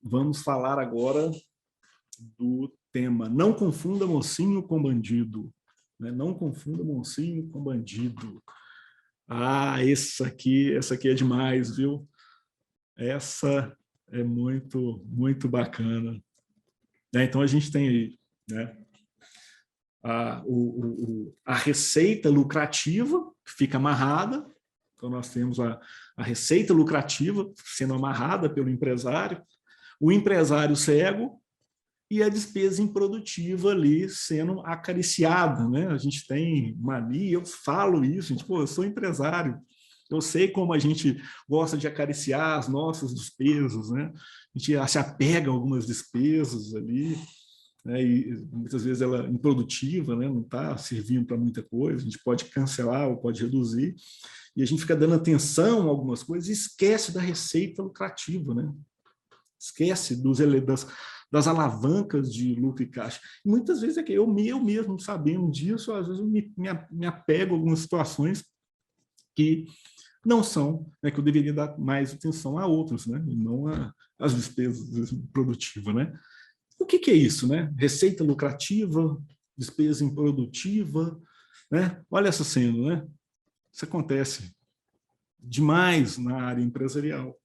Vamos falar agora do tema Não confunda mocinho com bandido. Né? Não confunda mocinho com bandido. Ah, essa aqui é demais, viu? Essa é muito bacana. Então, a gente tem aí, né, a receita lucrativa, que fica amarrada. Então, nós temos a receita lucrativa sendo amarrada pelo empresário, o empresário cego e a despesa improdutiva ali sendo acariciada. Né? A gente tem mania, eu falo isso, gente, pô, eu sou empresário, eu sei como a gente gosta de acariciar as nossas despesas, né? A gente se apega a algumas despesas ali, né? E muitas vezes ela é improdutiva, né? Não está servindo para muita coisa, a gente pode cancelar ou pode reduzir, e a gente fica dando atenção a algumas coisas e esquece da receita lucrativa, né? Esquece das alavancas de lucro e caixa. E muitas vezes é que eu mesmo sabendo disso, às vezes eu me apego a algumas situações que não são, né, que eu deveria dar mais atenção a outras, né, e não às despesas produtivas. Né? O que é isso? Né? Receita lucrativa, despesa improdutiva, né? Olha essa cena, né? Isso acontece demais na área empresarial.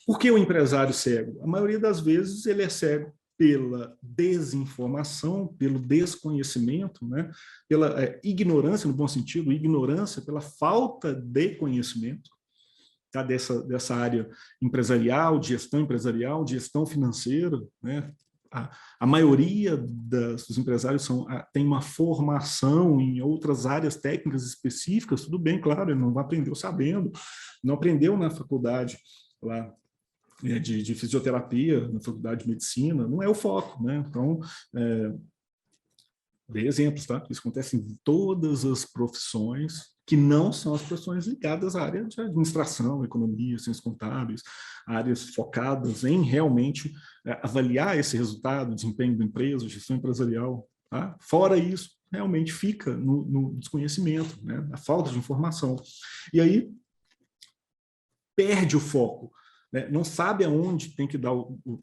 Por que o empresário cego? A maioria das vezes ele é cego pela desinformação, pelo desconhecimento, né? Pela ignorância, no bom sentido, ignorância, pela falta de conhecimento, tá? dessa área empresarial, de gestão financeira. Né? A maioria dos empresários tem uma formação em outras áreas técnicas específicas, tudo bem, claro, ele não aprendeu sabendo, não aprendeu na faculdade lá de fisioterapia, na faculdade de medicina, não é o foco, né? Então, dei exemplos, tá? Isso acontece em todas as profissões que não são as profissões ligadas à área de administração, economia, ciências contábeis, áreas focadas em realmente avaliar esse resultado, desempenho da empresa, gestão empresarial. Tá? Fora isso, realmente fica no desconhecimento, né? Na falta de informação. E aí, perde o foco. Né? Não sabe aonde tem que dar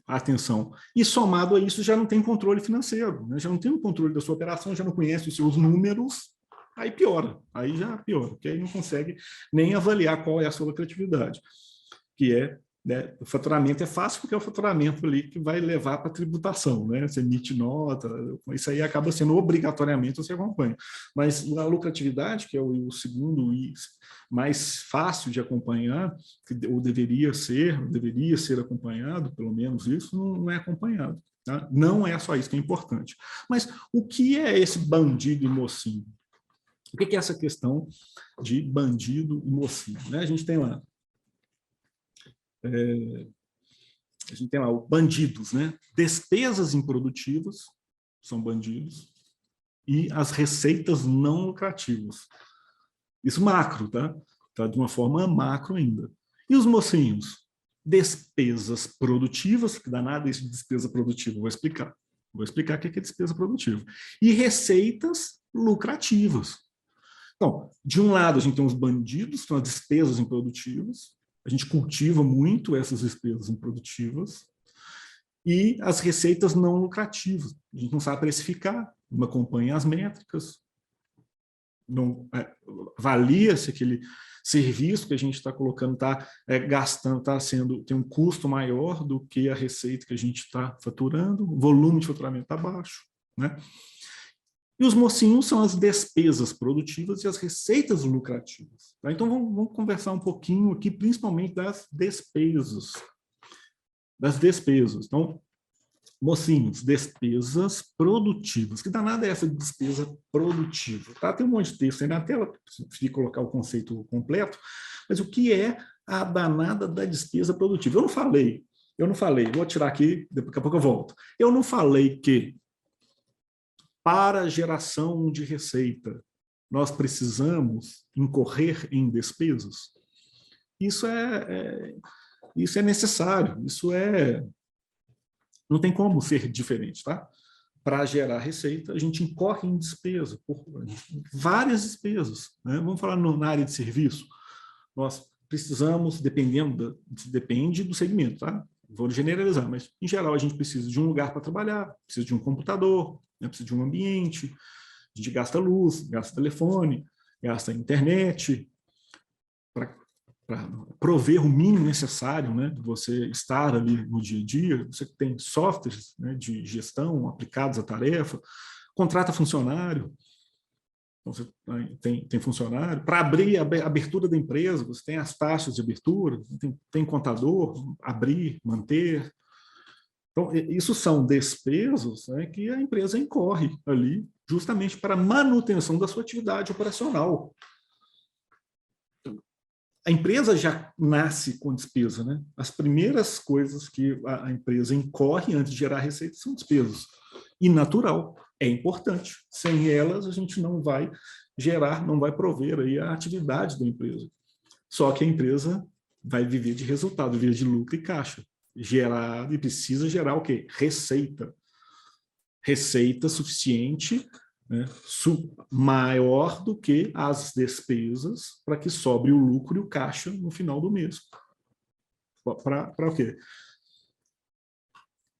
a atenção. E somado a isso, já não tem controle financeiro, né? Já não tem o controle da sua operação, já não conhece os seus números, aí piora, aí já piora, porque aí não consegue nem avaliar qual é a sua lucratividade, que é, né, o faturamento é fácil porque é o faturamento ali que vai levar para a tributação, né? Você emite nota, isso aí acaba sendo obrigatoriamente você acompanha. Mas na lucratividade, que é o segundo mais fácil de acompanhar, ou deveria ser acompanhado, pelo menos isso, não é acompanhado. Tá? Não é só isso que é importante. Mas o que é esse bandido e mocinho? O que é essa questão de bandido e mocinho? Né? A gente tem lá bandidos, né? Despesas improdutivas são bandidos e as receitas não lucrativas. Isso macro, tá? Tá de uma forma macro ainda. E os mocinhos? Despesas produtivas, que dá nada isso de despesa produtiva, vou explicar. Vou explicar o que é despesa produtiva. E receitas lucrativas. Então, de um lado, a gente tem os bandidos, que são as despesas improdutivas, a gente cultiva muito essas despesas improdutivas, e as receitas não lucrativas. A gente não sabe precificar, não acompanha as métricas, não avalia se aquele serviço que a gente está colocando está gastando, tem um custo maior do que a receita que a gente está faturando, o volume de faturamento está baixo. Né? E os mocinhos são as despesas produtivas e as receitas lucrativas. Tá? Então, vamos conversar um pouquinho aqui, principalmente das despesas. Então, mocinhos, despesas produtivas. Que danada é essa despesa produtiva? Tá? Tem um monte de texto aí na tela, preciso colocar o conceito completo, mas o que é a danada da despesa produtiva? Eu não falei, vou tirar aqui, daqui a pouco eu volto. Eu não falei que para a geração de receita, nós precisamos incorrer em despesas? Isso é necessário, não tem como ser diferente, tá? Para gerar receita, a gente incorre em várias despesas. Né? Vamos falar na área de serviço. Nós precisamos, depende do segmento, tá? Vou generalizar, mas em geral a gente precisa de um lugar para trabalhar, precisa de um computador, né? Precisa de um ambiente, a gente gasta luz, gasta telefone, gasta internet, para prover o mínimo necessário, né, de você estar ali no dia a dia. Você tem softwares, né, de gestão aplicados à tarefa, contrata funcionário, então você tem funcionário. Para abrir a abertura da empresa, você tem as taxas de abertura, tem contador, abrir, manter. Então, isso são despesas, né, que a empresa incorre ali justamente para a manutenção da sua atividade operacional. A empresa já nasce com despesa, né? As primeiras coisas que a empresa incorre antes de gerar receita são despesas. E natural, é importante. Sem elas, a gente não vai gerar, não vai prover aí a atividade da empresa. Só que a empresa vai viver de resultado, viver de lucro e caixa. Gerar, e precisa gerar o quê? Receita. Receita suficiente, né, maior do que as despesas, para que sobre o lucro e o caixa no final do mês. Para o quê?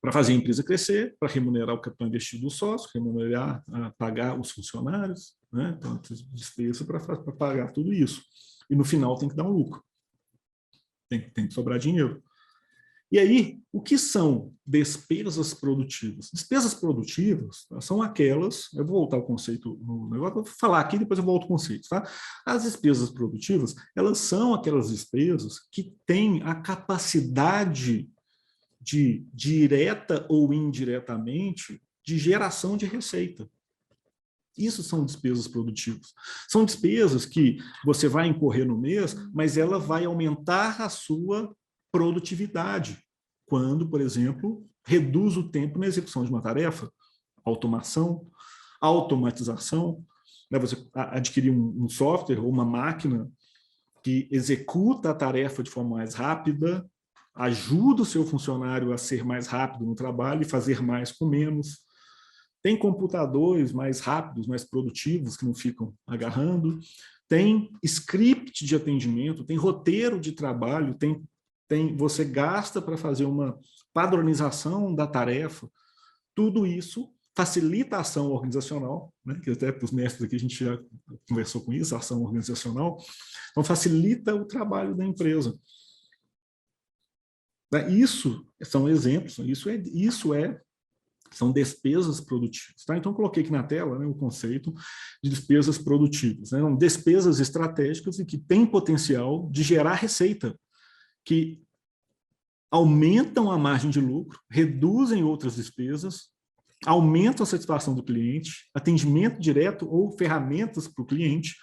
Para fazer a empresa crescer, para remunerar o capital investido do sócio, remunerar, pagar os funcionários, né? Então, despesa para pagar tudo isso. E no final tem que dar um lucro. Tem que sobrar dinheiro. E aí, o que são despesas produtivas? Despesas produtivas são aquelas, eu vou voltar ao conceito no negócio, vou falar aqui, depois eu volto ao conceito, tá? As despesas produtivas, elas são aquelas despesas que têm a capacidade de, direta ou indiretamente, de geração de receita. Isso são despesas produtivas. São despesas que você vai incorrer no mês, mas ela vai aumentar a sua produtividade. Quando, por exemplo, reduz o tempo na execução de uma tarefa, automação, automatização, né? Você adquirir um software ou uma máquina que executa a tarefa de forma mais rápida, ajuda o seu funcionário a ser mais rápido no trabalho e fazer mais com menos. Tem computadores mais rápidos, mais produtivos, que não ficam agarrando. Tem script de atendimento, tem roteiro de trabalho, você gasta para fazer uma padronização da tarefa. Tudo isso facilita a ação organizacional, né? Que até para os mestres aqui a gente já conversou com isso, a ação organizacional. Então, facilita o trabalho da empresa. Isso são exemplos, são despesas produtivas. Tá? Então, coloquei aqui na tela, né, o conceito de despesas produtivas. Né? São despesas estratégicas e que têm potencial de gerar receita, que aumentam a margem de lucro, reduzem outras despesas, aumentam a satisfação do cliente, atendimento direto ou ferramentas para o cliente,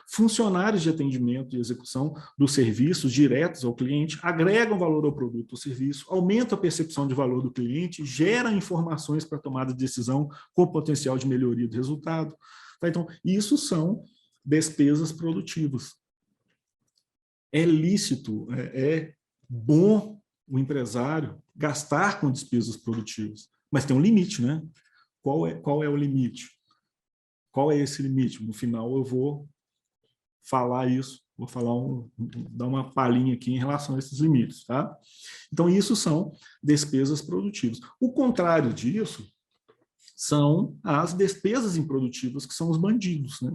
funcionários de atendimento e execução dos serviços diretos ao cliente, agregam valor ao produto ou serviço, aumentam a percepção de valor do cliente, geram informações para tomada de decisão com potencial de melhoria do resultado. Tá? Então, isso são despesas produtivas. É lícito, é bom o empresário gastar com despesas produtivas, mas tem um limite, né? Qual é o limite? Qual é esse limite? No final eu vou falar isso, vou dar uma palhinha aqui em relação a esses limites, tá? Então, isso são despesas produtivas. O contrário disso são as despesas improdutivas, que são os bandidos, né?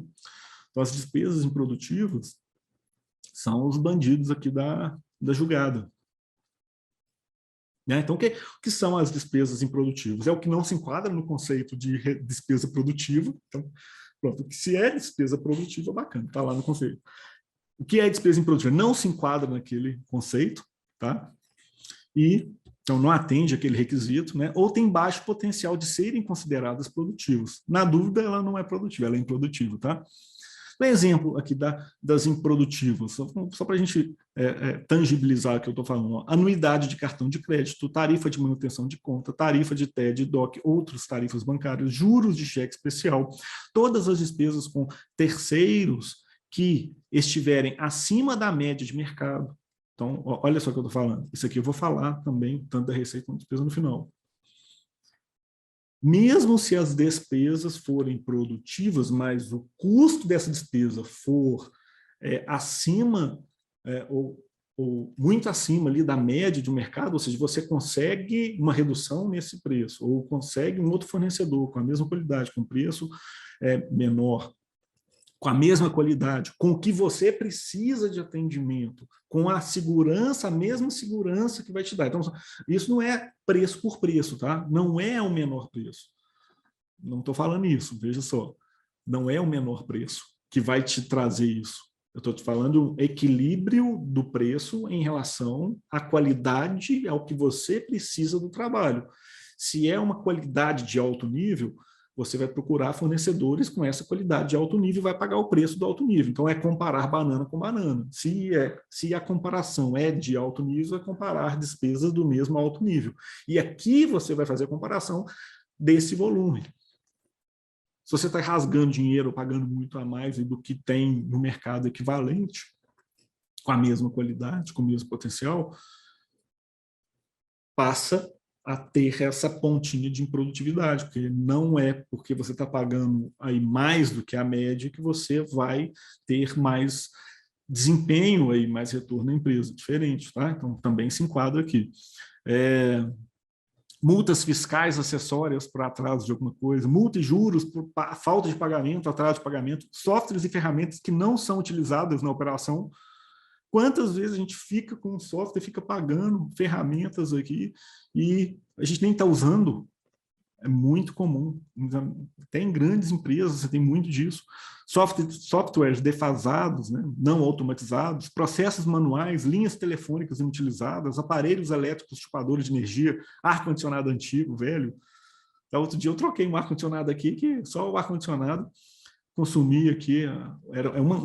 Então, as despesas improdutivas são os bandidos aqui da jogada. Então, o que são as despesas improdutivas? É o que não se enquadra no conceito de despesa produtiva. Então, pronto, se é despesa produtiva, bacana, está lá no conceito. O que é despesa improdutiva? Não se enquadra naquele conceito, tá? E, então, não atende aquele requisito, né? Ou tem baixo potencial de serem consideradas produtivas. Na dúvida, ela não é produtiva, ela é improdutiva, tá? Um exemplo aqui das improdutivas, só para a gente tangibilizar o que eu estou falando. Ó. Anuidade de cartão de crédito, tarifa de manutenção de conta, tarifa de TED, DOC, outras tarifas bancárias, juros de cheque especial, todas as despesas com terceiros que estiverem acima da média de mercado. Então, ó, olha só o que eu estou falando. Isso aqui eu vou falar também, tanto da receita quanto da despesa no final. Mesmo se as despesas forem produtivas, mas o custo dessa despesa for acima ou ou muito acima ali da média de um mercado, ou seja, você consegue uma redução nesse preço, ou consegue um outro fornecedor com a mesma qualidade, com preço menor, com a mesma qualidade, com o que você precisa de atendimento, com a segurança, a mesma segurança que vai te dar. Então, isso não é preço por preço, tá? Não é o menor preço. Não estou falando isso, veja só. Não é o menor preço que vai te trazer isso. Eu estou te falando um equilíbrio do preço em relação à qualidade, ao que você precisa do trabalho. Se é uma qualidade de alto nível, você vai procurar fornecedores com essa qualidade de alto nível e vai pagar o preço do alto nível. Então, é comparar banana com banana. Se a comparação é de alto nível, é comparar despesas do mesmo alto nível. E aqui você vai fazer a comparação desse volume. Se você está rasgando dinheiro, pagando muito a mais do que tem no mercado equivalente, com a mesma qualidade, com o mesmo potencial, passa a ter essa pontinha de improdutividade, porque não é porque você está pagando aí mais do que a média que você vai ter mais desempenho, aí, mais retorno na empresa, diferente, tá? Então, também se enquadra aqui. Multas fiscais acessórias por atraso de alguma coisa, multa e juros por falta de pagamento, atraso de pagamento, softwares e ferramentas que não são utilizadas na operação. Quantas vezes a gente fica com um software, fica pagando ferramentas aqui e a gente nem está usando? É muito comum. Tem grandes empresas, você tem muito disso. Softwares defasados, né? Não automatizados, processos manuais, linhas telefônicas inutilizadas, aparelhos elétricos chupadores de energia, ar-condicionado antigo, velho. Outro dia eu troquei um ar-condicionado aqui, que só o ar-condicionado consumia aqui.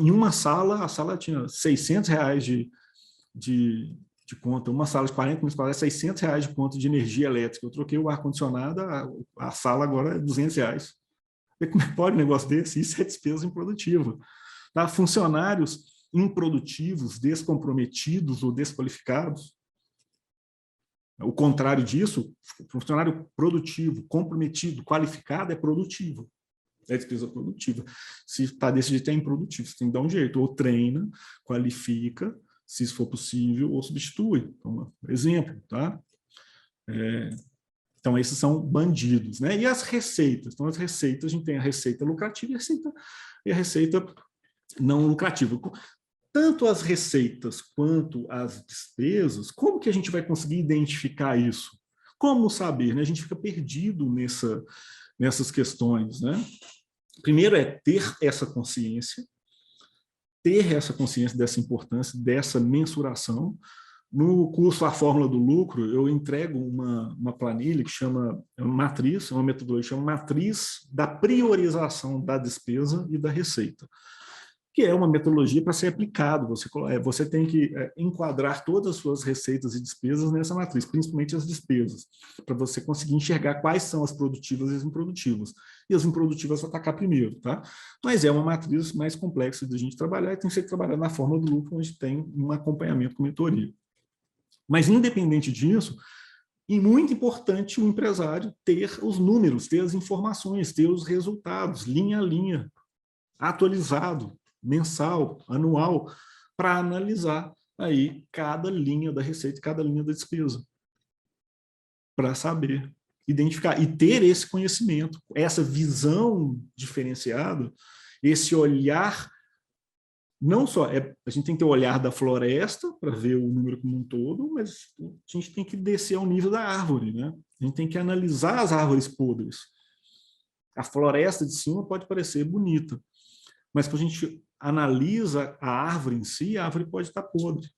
Em uma sala, a sala tinha R$ 600 de conta, uma sala de 40 metros quadrados, R$ 600 de conta de energia elétrica. Eu troquei o ar-condicionado, a sala agora é R$ 200. Como é que pode um negócio desse? Isso é despesa improdutiva. Tá? Funcionários improdutivos, descomprometidos ou desqualificados. O contrário disso, funcionário produtivo, comprometido, qualificado é produtivo. É despesa produtiva. Se está desse jeito, é improdutivo. Você tem que dar um jeito. Ou treina, qualifica, se isso for possível, ou substitui. Então, exemplo, tá? Então, esses são bandidos, né? E as receitas? Então, as receitas, a gente tem a receita lucrativa e a receita não lucrativa. Tanto as receitas quanto as despesas, como que a gente vai conseguir identificar isso? Como saber, né? A gente fica perdido nessas questões, né? Primeiro é ter essa consciência dessa importância, dessa mensuração. No curso A Fórmula do Lucro, eu entrego uma planilha que chama matriz, uma metodologia que chama matriz da priorização da despesa e da receita, que é uma metodologia para ser aplicado. Você tem que enquadrar todas as suas receitas e despesas nessa matriz, principalmente as despesas, para você conseguir enxergar quais são as produtivas e as improdutivas. E as improdutivas atacar primeiro, tá? Mas é uma matriz mais complexa de a gente trabalhar e tem que ser trabalhada na forma do lucro, onde tem um acompanhamento com mentoria. Mas, independente disso, é muito importante o empresário ter os números, ter as informações, ter os resultados, linha a linha, atualizado, mensal, anual, para analisar aí cada linha da receita, cada linha da despesa, para saber identificar e ter esse conhecimento, essa visão diferenciada, esse olhar. Não só, a gente tem que ter o olhar da floresta para ver o número como um todo, mas a gente tem que descer ao nível da árvore, né? A gente tem que analisar as árvores podres. A floresta de cima pode parecer bonita, mas quando a gente analisa a árvore em si, a árvore pode estar podre.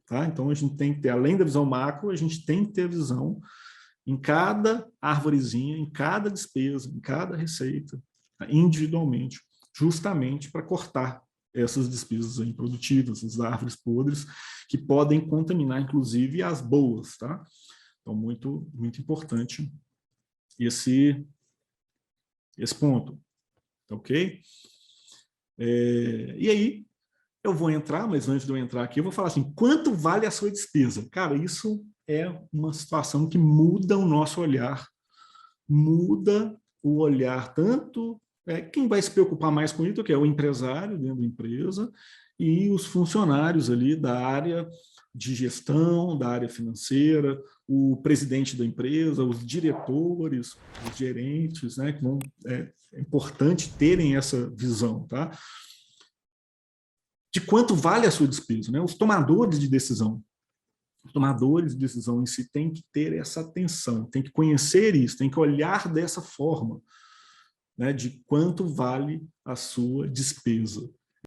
Tá? Então, a gente tem que ter, além da visão macro, a gente tem que ter a visão em cada árvorezinha, em cada despesa, em cada receita, individualmente, justamente para cortar essas despesas improdutivas, as árvores podres, que podem contaminar, inclusive, as boas. Tá? Então, muito, muito importante esse ponto. Ok? E aí, eu vou entrar, mas antes de eu entrar aqui, eu vou falar assim, quanto vale a sua despesa? Cara, isso é uma situação que muda o nosso olhar, muda o olhar tanto, quem vai se preocupar mais com isso, que é o empresário dentro da empresa, e os funcionários ali da área de gestão da área financeira, o presidente da empresa, os diretores, os gerentes, né, que é importante terem essa visão, tá? De quanto vale a sua despesa, né? Os tomadores de decisão em si têm que ter essa atenção, têm que conhecer isso, têm que olhar dessa forma, né, de quanto vale a sua despesa.